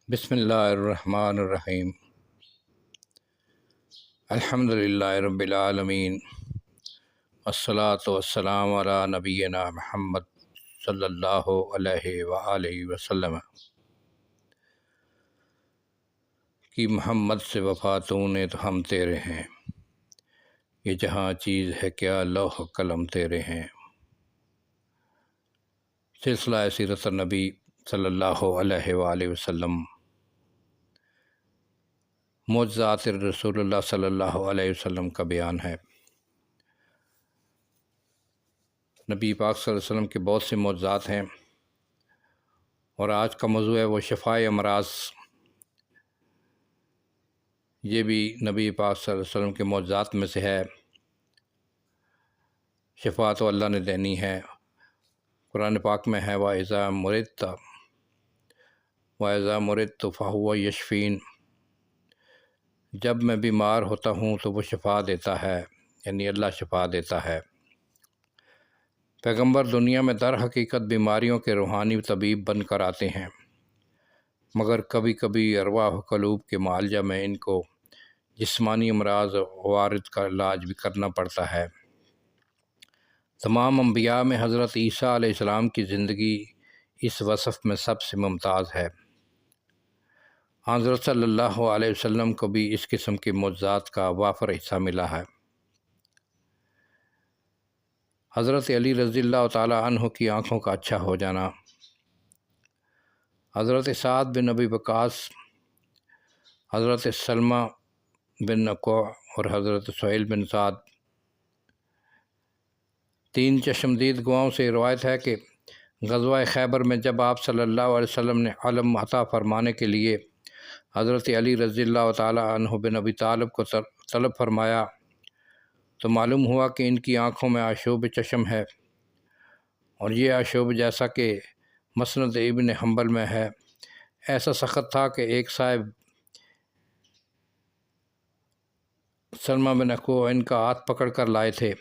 بسم اللہ الرحمن الرحیم۔ الحمد للہ رب العالمین، والصلاة والسلام علی نبینا محمد صلی اللہ علیہ وآلہ وسلم۔ کہ محمد سے وفا تو نے تو ہم تیرے ہیں، یہ جہاں چیز ہے کیا لوح قلم تیرے ہیں۔ سلسلہ سیرت النبی صلی اللہ علیہ وآلہ وسلم، معجزات رسول اللہ صلی اللہ علیہ وسلم کا بیان ہے۔ نبی پاک صلی اللہ علیہ وسلم کے بہت سے معجزات ہیں، اور آج کا موضوع ہے وہ شفائے امراض۔ یہ بھی نبی پاک صلی اللہ علیہ وسلم کے معجزات میں سے ہے۔ شفا تو اللہ نے دینی ہے۔ قرآن پاک میں ہے وَإِذَا مُرِضْتُ فَهُوَ يَشْفِينِ، جب میں بیمار ہوتا ہوں تو وہ شفا دیتا ہے، یعنی اللہ شفا دیتا ہے۔ پیغمبر دنیا میں در حقیقت بیماریوں کے روحانی طبیب بن کر آتے ہیں، مگر کبھی کبھی ارواح و قلوب کے معالجہ میں ان کو جسمانی امراض وارد کا علاج بھی کرنا پڑتا ہے۔ تمام انبیاء میں حضرت عیسیٰ علیہ السلام کی زندگی اس وصف میں سب سے ممتاز ہے۔ حضرت صلی اللہ علیہ وسلم کو بھی اس قسم کے معجزات کا وافر حصہ ملا ہے۔ حضرت علی رضی اللہ تعالی عنہ کی آنکھوں کا اچھا ہو جانا، حضرت سعد بن ابی وقاص، حضرت سلمہ بن اکوع اور حضرت سہیل بن سعد، تین چشمدید گواہوں سے روایت ہے کہ غزوہ خیبر میں جب آپ صلی اللہ علیہ وسلم نے علم عطا فرمانے کے لیے حضرت علی رضی اللہ تعالی عنہ بن ابی طالب کو طلب فرمایا تو معلوم ہوا کہ ان کی آنکھوں میں آشوب چشم ہے، اور یہ آشوب جیسا کہ مسند ابن حنبل میں ہے ایسا سخت تھا کہ ایک صاحب سلمہ بن اکوع ان کا ہاتھ پکڑ کر لائے تھے۔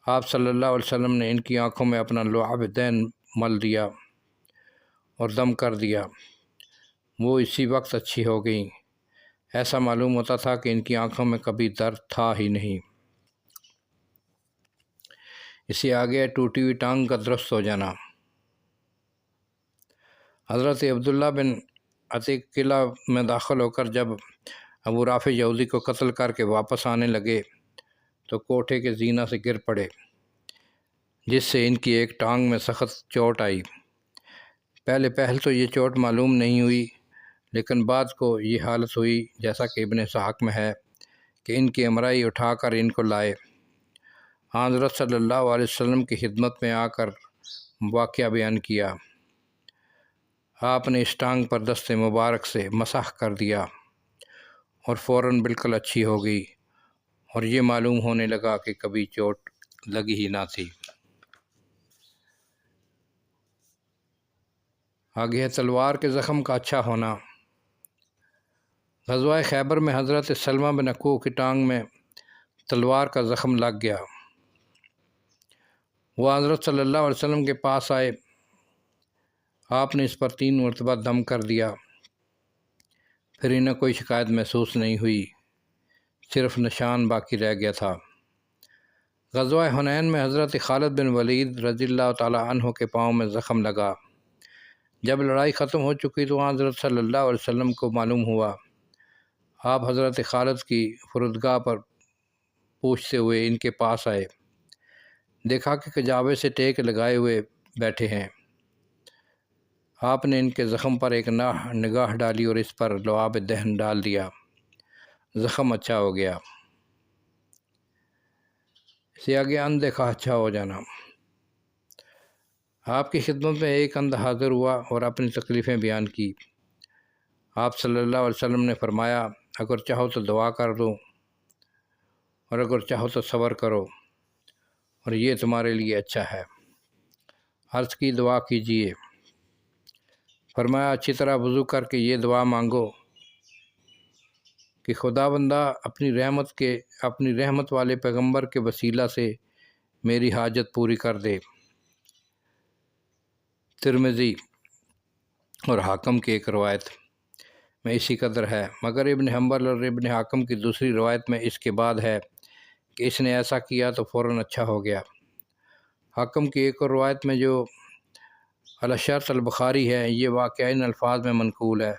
آپ صلی اللہ علیہ وسلم نے ان کی آنکھوں میں اپنا لعاب دین مل دیا اور دم کر دیا، وہ اسی وقت اچھی ہو گئیں۔ ایسا معلوم ہوتا تھا کہ ان کی آنکھوں میں کبھی درد تھا ہی نہیں۔ اسی آگے ٹوٹی ہوئی ٹانگ کا درست ہو جانا، حضرت عبداللہ بن عتیق قلعہ میں داخل ہو کر جب ابو رافع یہودی کو قتل کر کے واپس آنے لگے تو کوٹھے کے زینہ سے گر پڑے، جس سے ان کی ایک ٹانگ میں سخت چوٹ آئی۔ پہل تو یہ چوٹ معلوم نہیں ہوئی، لیکن بعد کو یہ حالت ہوئی جیسا کہ ابن اسحاق میں ہے کہ ان کی امرائی اٹھا کر ان کو لائے، حضرت صلی اللہ علیہ وسلم کی خدمت میں آ کر واقعہ بیان کیا۔ آپ نے اس ٹانگ پر دست مبارک سے مسح کر دیا اور فوراً بالکل اچھی ہو گئی، اور یہ معلوم ہونے لگا کہ کبھی چوٹ لگی ہی نہ تھی۔ آگے ہے تلوار کے زخم کا اچھا ہونا۔ غزوہ خیبر میں حضرت سلمہ بن اکوع کی ٹانگ میں تلوار کا زخم لگ گیا۔ وہ حضرت صلی اللہ علیہ وسلم کے پاس آئے، آپ نے اس پر 3 مرتبہ دم کر دیا، پھر انہیں کوئی شکایت محسوس نہیں ہوئی، صرف نشان باقی رہ گیا تھا۔ غزوہ حنین میں حضرت خالد بن ولید رضی اللہ تعالی عنہ کے پاؤں میں زخم لگا۔ جب لڑائی ختم ہو چکی تو حضرت صلی اللہ علیہ وسلم کو معلوم ہوا۔ آپ حضرت خالد کی فرودگاہ پر پوچھتے ہوئے ان کے پاس آئے، دیکھا کہ کجاوے سے ٹیک لگائے ہوئے بیٹھے ہیں۔ آپ نے ان کے زخم پر ایک نگاہ ڈالی اور اس پر لعاب دہن ڈال دیا، زخم اچھا ہو گیا۔ اسے آگے اندیکھا اچھا ہو جانا۔ آپ کی خدمت میں ایک اندھ حاضر ہوا اور اپنی تکلیفیں بیان کی۔ آپ صلی اللہ علیہ وسلم نے فرمایا، اگر چاہو تو دعا کر دو، اور اگر چاہو تو صبر کرو، اور یہ تمہارے لیے اچھا ہے۔ عرض کی دعا کیجیے۔ فرمایا اچھی طرح وضو کر کے یہ دعا مانگو کہ خدا بندہ اپنی رحمت والے پیغمبر کے وسیلہ سے میری حاجت پوری کر دے۔ ترمذی۔ اور حاکم کی ایک روایت میں اسی قدر ہے، مگر ابن حنبل اور ابن حاکم کی دوسری روایت میں اس کے بعد ہے کہ اس نے ایسا کیا تو فوراً اچھا ہو گیا۔ حاکم کی ایک اور روایت میں جو علی شرط البخاری ہے، یہ واقعہ ان الفاظ میں منقول ہے۔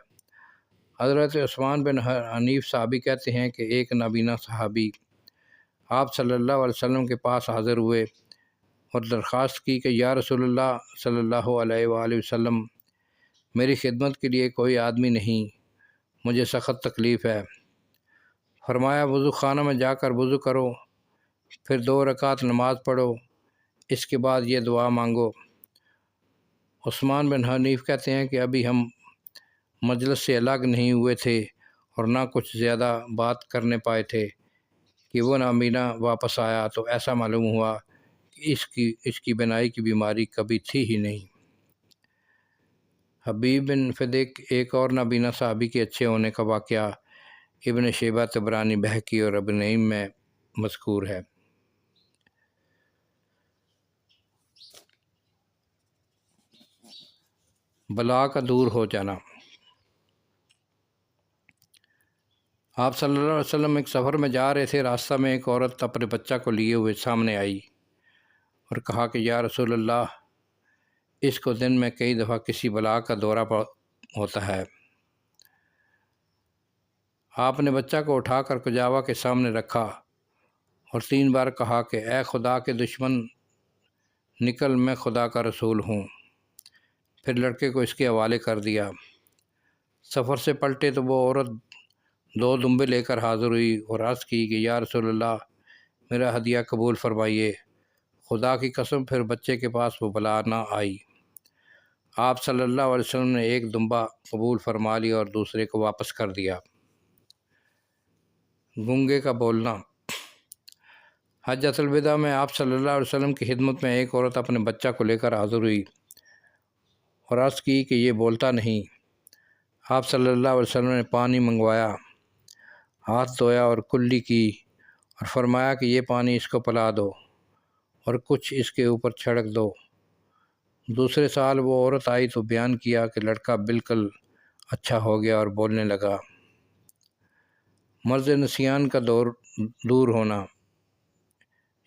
حضرت عثمان بن حنیف صحابی کہتے ہیں کہ ایک نابینا صحابی آپ صلی اللہ علیہ وسلم کے پاس حاضر ہوئے اور درخواست کی کہ یا رسول اللہ صلی اللہ علیہ وآلہ وسلم، میری خدمت کے لیے کوئی آدمی نہیں، مجھے سخت تکلیف ہے۔ فرمایا وضو خانہ میں جا کر وضو کرو، پھر 2 رکعت نماز پڑھو، اس کے بعد یہ دعا مانگو۔ عثمان بن حنیف کہتے ہیں کہ ابھی ہم مجلس سے الگ نہیں ہوئے تھے اور نہ کچھ زیادہ بات کرنے پائے تھے کہ وہ نابینا واپس آیا، تو ایسا معلوم ہوا کہ اس کی بینائی کی بیماری کبھی تھی ہی نہیں۔ حبیب بن فدیک ایک اور نابینا صحابی کے اچھے ہونے کا واقعہ ابن شیبہ، طبرانی، بہقی اور ابن نعیم میں مذکور ہے۔ بلا کا دور ہو جانا۔ آپ صلی اللہ علیہ وسلم ایک سفر میں جا رہے تھے، راستہ میں ایک عورت اپنے بچہ کو لیے ہوئے سامنے آئی اور کہا کہ یا رسول اللہ، اس کو دن میں کئی دفعہ کسی بلا کا دورہ ہوتا ہے۔ آپ نے بچہ کو اٹھا کر کجاوا کے سامنے رکھا اور 3 بار کہا کہ اے خدا کے دشمن نکل، میں خدا کا رسول ہوں۔ پھر لڑکے کو اس کے حوالے کر دیا۔ سفر سے پلٹے تو وہ عورت 2 دمبے لے کر حاضر ہوئی اور عرض کی کہ یا رسول اللہ، میرا ہدیہ قبول فرمائیے۔ خدا کی قسم پھر بچے کے پاس وہ بلا نہ آئی۔ آپ صلی اللہ علیہ وسلم نے ایک دمبا قبول فرما لیا اور دوسرے کو واپس کر دیا۔ گونگے کا بولنا۔ حجۃ الوداع میں آپ صلی اللہ علیہ وسلم کی خدمت میں ایک عورت اپنے بچہ کو لے کر حاضر ہوئی اور عرض کی کہ یہ بولتا نہیں۔ آپ صلی اللہ علیہ وسلم نے پانی منگوایا، ہاتھ دھویا اور کلی کی اور فرمایا کہ یہ پانی اس کو پلا دو اور کچھ اس کے اوپر چھڑک دو۔ دوسرے سال وہ عورت آئی تو بیان کیا کہ لڑکا بالکل اچھا ہو گیا اور بولنے لگا۔ مرض نسیان کا دور ہونا،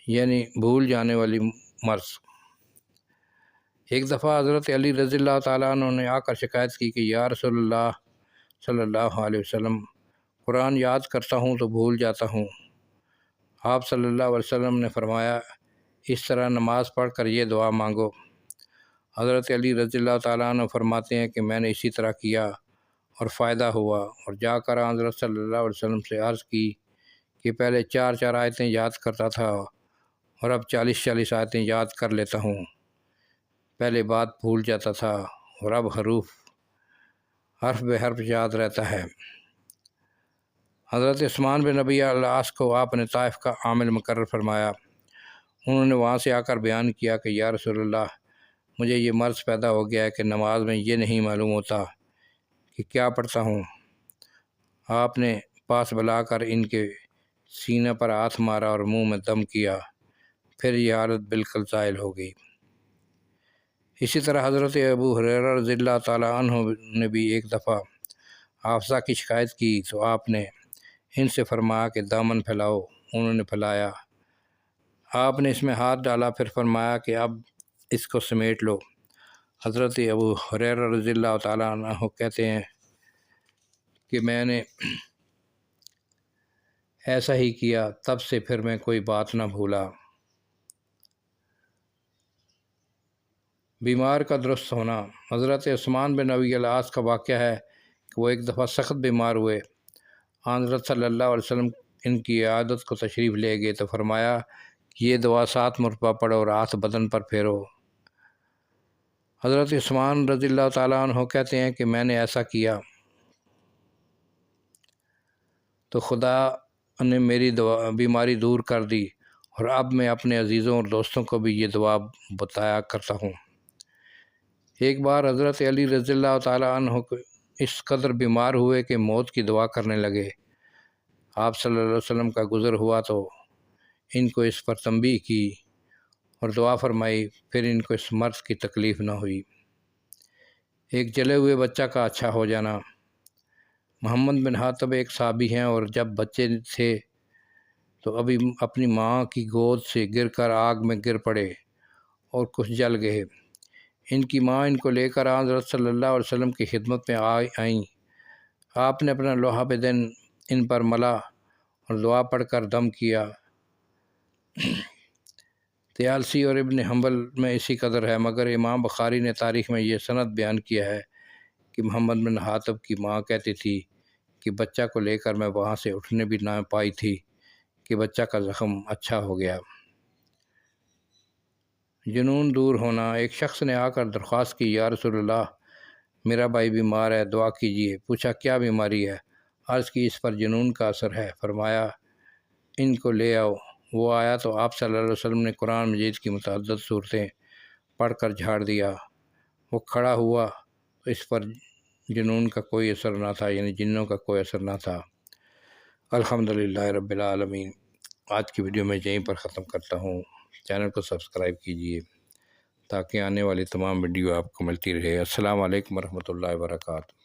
یعنی بھول جانے والی مرض۔ ایک دفعہ حضرت علی رضی اللہ تعالیٰ عنہ نے آ کر شکایت کی کہ یا رسول اللہ صلی اللہ علیہ وسلم، قرآن یاد کرتا ہوں تو بھول جاتا ہوں۔ آپ صلی اللہ علیہ وسلم نے فرمایا اس طرح نماز پڑھ کر یہ دعا مانگو۔ حضرت علی رضی اللہ تعالیٰ عنہ فرماتے ہیں کہ میں نے اسی طرح کیا اور فائدہ ہوا، اور جا کر حضرت صلی اللہ علیہ وسلم سے عرض کی کہ پہلے 4 آیتیں یاد کرتا تھا اور اب 40 آیتیں یاد کر لیتا ہوں۔ پہلے بات بھول جاتا تھا اور اب حرف بے حرف یاد رہتا ہے۔ حضرت عثمان بن ربیعہ العاص کو آپ نے طائف کا عامل مقرر فرمایا۔ انہوں نے وہاں سے آ کر بیان کیا کہ یا رسول اللہ، مجھے یہ مرض پیدا ہو گیا ہے کہ نماز میں یہ نہیں معلوم ہوتا کہ کیا پڑھتا ہوں۔ آپ نے پاس بلا کر ان کے سینہ پر ہاتھ مارا اور منہ میں دم کیا، پھر یہ حالت بالکل زائل ہو گئی۔ اسی طرح حضرت ابو ہریرہ رضی اللہ تعالیٰ عنہ نے بھی ایک دفعہ حافظہ کی شکایت کی تو آپ نے ان سے فرمایا کہ دامن پھیلاؤ۔ انہوں نے پھیلایا۔ آپ نے اس میں ہاتھ ڈالا، پھر فرمایا کہ اب اس کو سمیٹ لو۔ حضرت ابو ہریرہ رضی اللہ تعالیٰ عنہ کہتے ہیں کہ میں نے ایسا ہی کیا، تب سے پھر میں کوئی بات نہ بھولا۔ بیمار کا درست ہونا۔ حضرت عثمان بن ربیعہ العاص کا واقعہ ہے کہ وہ ایک دفعہ سخت بیمار ہوئے۔ حضرت صلی اللہ علیہ وسلم ان کی عیادت کو تشریف لے گئے تو فرمایا کہ یہ دعا 7 مرتبہ پڑھو اور ہاتھ بدن پر پھیرو۔ حضرت عثمان رضی اللہ تعالیٰ عنہ کہتے ہیں کہ میں نے ایسا کیا تو خدا نے میری بیماری دور کر دی، اور اب میں اپنے عزیزوں اور دوستوں کو بھی یہ دعا بتایا کرتا ہوں۔ ایک بار حضرت علی رضی اللہ تعالیٰ عنہ اس قدر بیمار ہوئے کہ موت کی دعا کرنے لگے۔ آپ صلی اللہ علیہ وسلم کا گزر ہوا تو ان کو اس پر تنبیہ کی اور دعا فرمائی، پھر ان کو اس مرض کی تکلیف نہ ہوئی۔ ایک جلے ہوئے بچہ کا اچھا ہو جانا۔ محمد بن حاتب ایک صحابی ہیں اور جب بچے تھے تو ابھی اپنی ماں کی گود سے گر کر آگ میں گر پڑے اور کچھ جل گئے۔ ان کی ماں ان کو لے کر حضرت صلی اللہ علیہ وسلم کی خدمت میں آئیں۔ آپ نے اپنا لوہا بدن ان پر ملا اور دعا پڑھ کر دم کیا۔ طیالسی اور ابن حنبل میں اسی قدر ہے، مگر امام بخاری نے تاریخ میں یہ سند بیان کیا ہے کہ محمد بن حاتب کی ماں کہتی تھی کہ بچہ کو لے کر میں وہاں سے اٹھنے بھی نہ پائی تھی کہ بچہ کا زخم اچھا ہو گیا۔ جنون دور ہونا۔ ایک شخص نے آ کر درخواست کی، یا رسول اللہ، میرا بھائی بیمار ہے، دعا کیجیے۔ پوچھا کیا بیماری ہے؟ عرض کی اس پر جنون کا اثر ہے۔ فرمایا ان کو لے آؤ۔ وہ آیا تو آپ صلی اللہ علیہ وسلم نے قرآن مجید کی متعدد صورتیں پڑھ کر جھاڑ دیا۔ وہ کھڑا ہوا تو اس پر جنون کا کوئی اثر نہ تھا، یعنی جنوں کا کوئی اثر نہ تھا۔ الحمدللہ رب العالمین۔ آج کی ویڈیو میں یہیں پر ختم کرتا ہوں۔ چینل کو سبسکرائب کیجیے تاکہ آنے والی تمام ویڈیو آپ کو ملتی رہے۔ السلام علیکم ورحمۃ اللہ وبرکاتہ۔